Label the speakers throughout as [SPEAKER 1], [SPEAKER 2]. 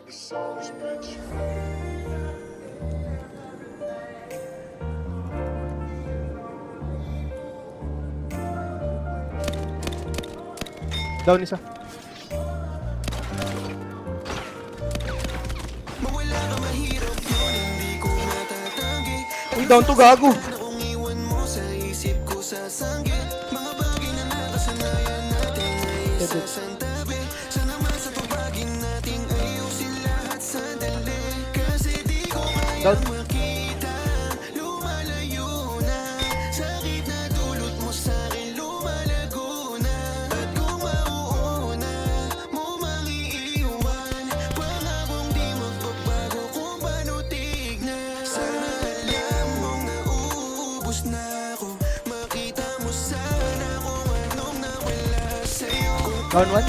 [SPEAKER 1] Down isa. Uy, down to gago. Down. Down one.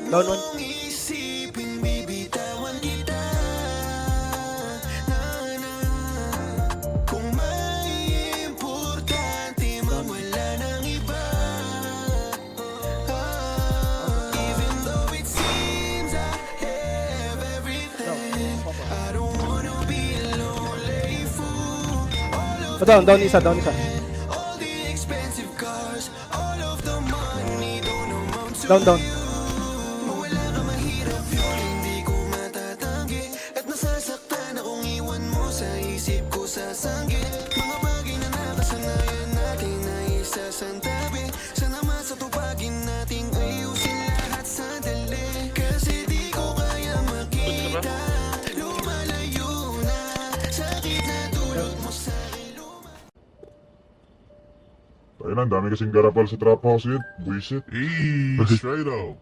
[SPEAKER 1] Down one. Oh, down isa. Down, down.
[SPEAKER 2] Ayun, ang dami kasing garapal sa trap house yun. Buisit.
[SPEAKER 3] Straight up.